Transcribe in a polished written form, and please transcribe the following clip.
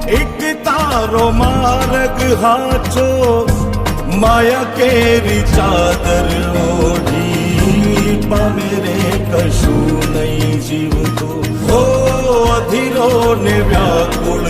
એક તારો માર્ગ હાચો, માયા કેરી ચાદર ઓઢી, પામે રે કશું નહીં જીવતો. ઓ અધીરો ને વ્યાકુળ